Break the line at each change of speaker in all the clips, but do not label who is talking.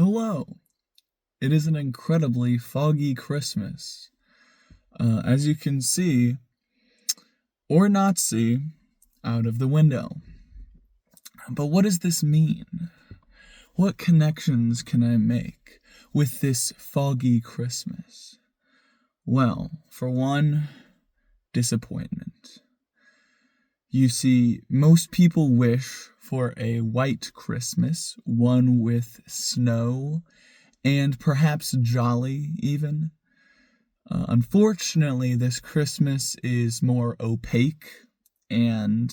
Hello. It is an incredibly foggy Christmas. As you can see, or not see, out of the window. But what does this mean? What connections can I make with this foggy Christmas? Well, for one, disappointment. You see, most people wish for a white Christmas, one with snow, and perhaps jolly even. Unfortunately, this Christmas is more opaque and,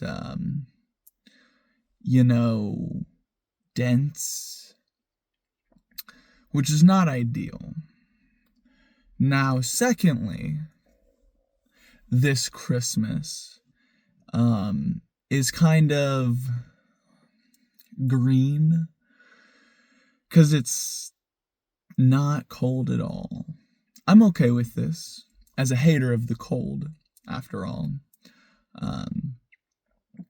dense, which is not ideal. Now, secondly, this Christmas is kind of green because it's not cold at all. I'm okay with this as a hater of the cold, after all.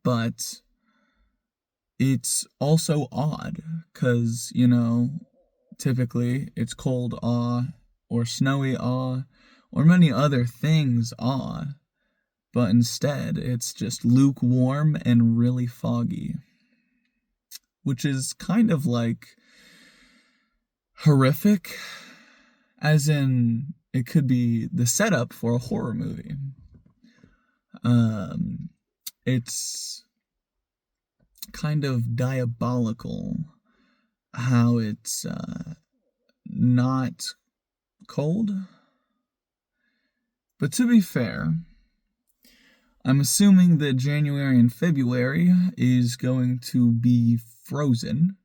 But it's also odd because, typically it's cold awe or snowy awe or many other things awe. But instead, it's just lukewarm and really foggy. Which is kind of like horrific, as in it could be the setup for a horror movie. It's kind of diabolical how it's not cold. But to be fair, I'm assuming that January and February is going to be frozen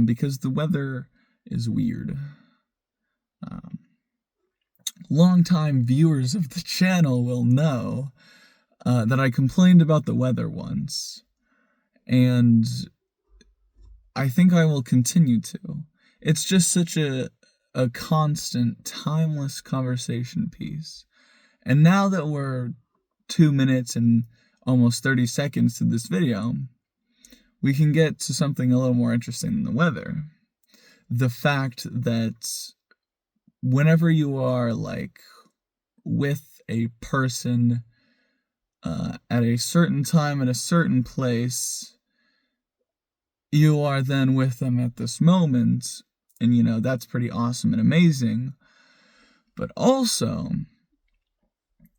because the weather is weird. Longtime viewers of the channel will know that I complained about the weather once, and I think I will continue to. It's just such a constant, timeless conversation piece. And now that we're 2 minutes and almost 30 seconds to this video, we can get to something a little more interesting than the weather. The fact that whenever you are with a person at a certain time at a certain place, you are then with them at this moment, and that's pretty awesome and amazing. But also,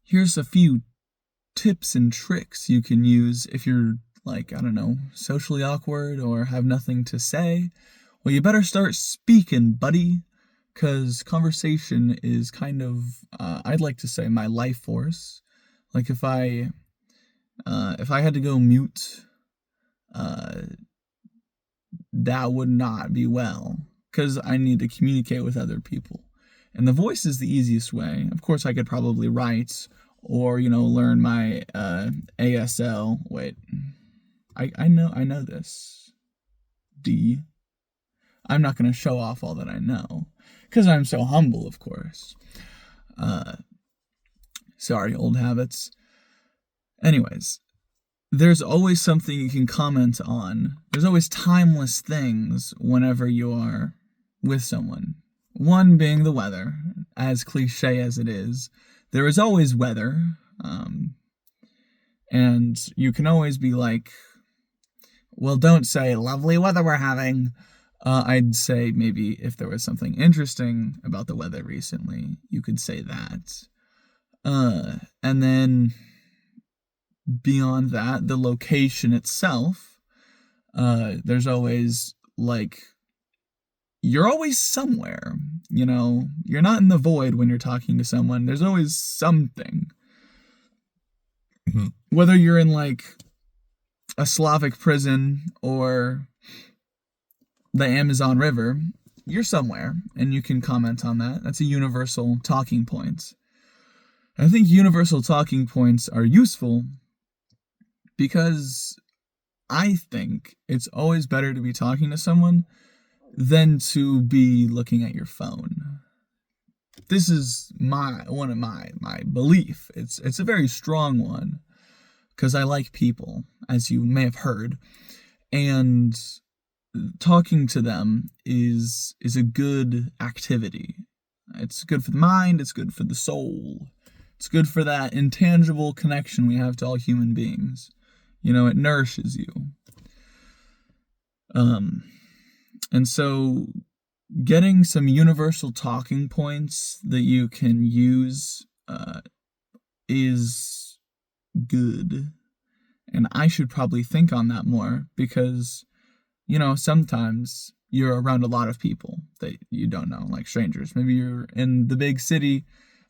here's a few tips and tricks you can use if you're socially awkward or have nothing to say. Well, you better start speaking, buddy, because conversation is kind of, I'd like to say, my life force. Like if I had to go mute, that would not be well, because I need to communicate with other people. And the voice is the easiest way. Of course, I could probably write or, learn my ASL. Wait, I know this. I'm not going to show off all that I know, because I'm so humble, of course. Sorry, old habits. Anyways, there's always something you can comment on. There's always timeless things whenever you are with someone. One being the weather, as cliche as it is. There is always weather, and you can always be like, well, don't say lovely weather we're having. I'd say maybe if there was something interesting about the weather recently, you could say that. And then beyond that, the location itself, there's always you're always somewhere, you're not in the void when you're talking to someone. There's always something. Whether you're in a Slavic prison or the Amazon River, you're somewhere, and you can comment on that. That's a universal talking point. I think universal talking points are useful because I think it's always better to be talking to someone than to be looking at your phone. This is one of my belief. It's a very strong one, because I like people, as you may have heard, and talking to them is a good activity. It's good for the mind, it's good for the soul. It's good for that intangible connection we have to all human beings. It nourishes you. And so getting some universal talking points that you can use is good. And I should probably think on that more because, sometimes you're around a lot of people that you don't know, like strangers. Maybe you're in the big city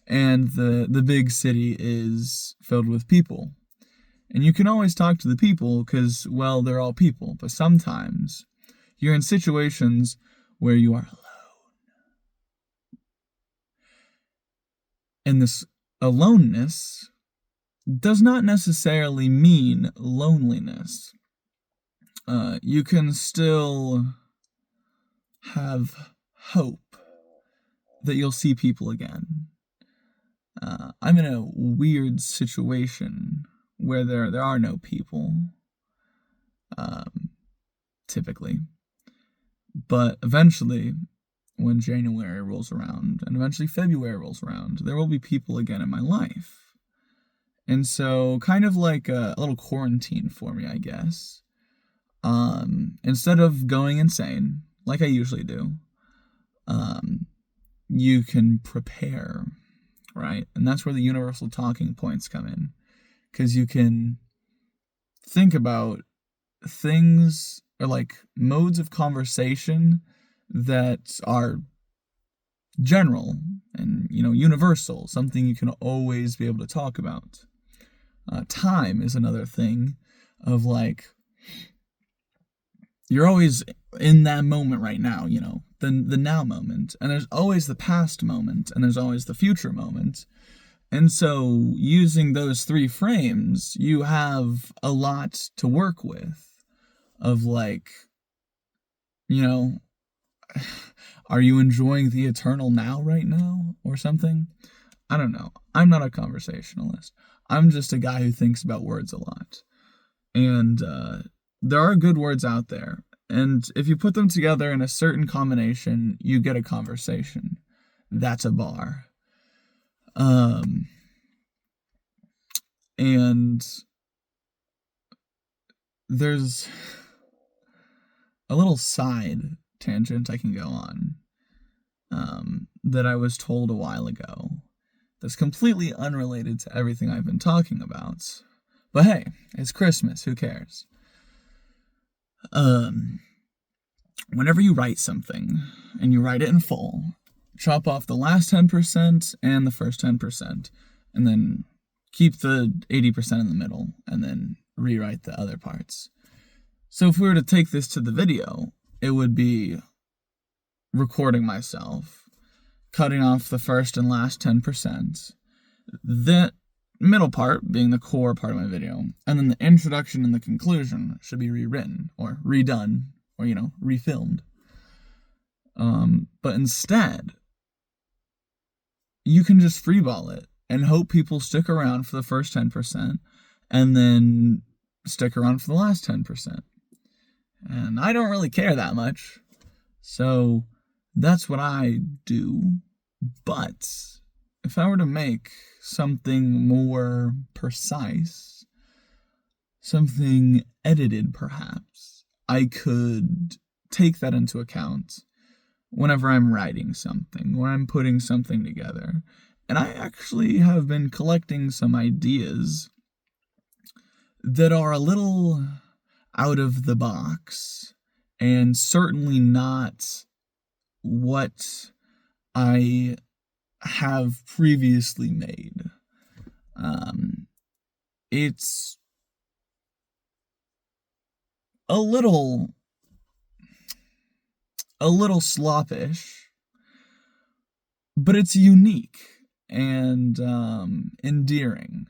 and the big city is filled with people. And you can always talk to the people because, well, they're all people. But sometimes you're in situations where you are alone. And this aloneness does not necessarily mean loneliness. You can still have hope that you'll see people again. I'm in a weird situation where there are no people, typically. But eventually, when January rolls around, and eventually February rolls around, there will be people again in my life. And so, kind of like a little quarantine for me, I guess. Instead of going insane, like I usually do, you can prepare, right? And that's where the universal talking points come in. Because you can think about things or like modes of conversation that are general and, universal, something you can always be able to talk about. Time is another thing of like, you're always in that moment right now, the now moment. And there's always the past moment, and there's always the future moment. And so, using those three frames, you have a lot to work with. Of like, are you enjoying the eternal now right now? Or something? I don't know. I'm not a conversationalist. I'm just a guy who thinks about words a lot. And there are good words out there. And if you put them together in a certain combination, you get a conversation. That's a bar. And there's a little side tangent I can go on that I was told a while ago that's completely unrelated to everything I've been talking about. But hey, it's Christmas, who cares? Whenever you write something, and you write it in full, chop off the last 10% and the first 10%, and then keep the 80% in the middle, and then rewrite the other parts. So if we were to take this to the video, it would be recording myself, cutting off the first and last 10%, the middle part being the core part of my video, and then the introduction and the conclusion should be rewritten, or redone, or, refilmed. But instead, you can just freeball it and hope people stick around for the first 10%, and then stick around for the last 10%. And I don't really care that much, so that's what I do. But if I were to make something more precise, something edited perhaps, I could take that into account whenever I'm writing something, when I'm putting something together. And I actually have been collecting some ideas that are a little out of the box, and certainly not what I have previously made. It's a little sloppish, but it's unique and endearing.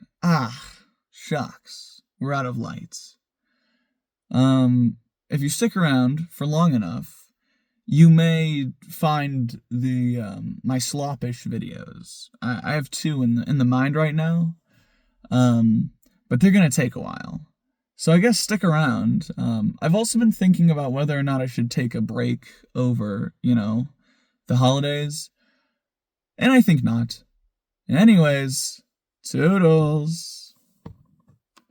Shucks, we're out of lights. If you stick around for long enough, you may find the my sloppish videos. I have two in the mind right now, but they're gonna take a while. So I guess stick around. I've also been thinking about whether or not I should take a break over, the holidays, and I think not. Anyways, toodles.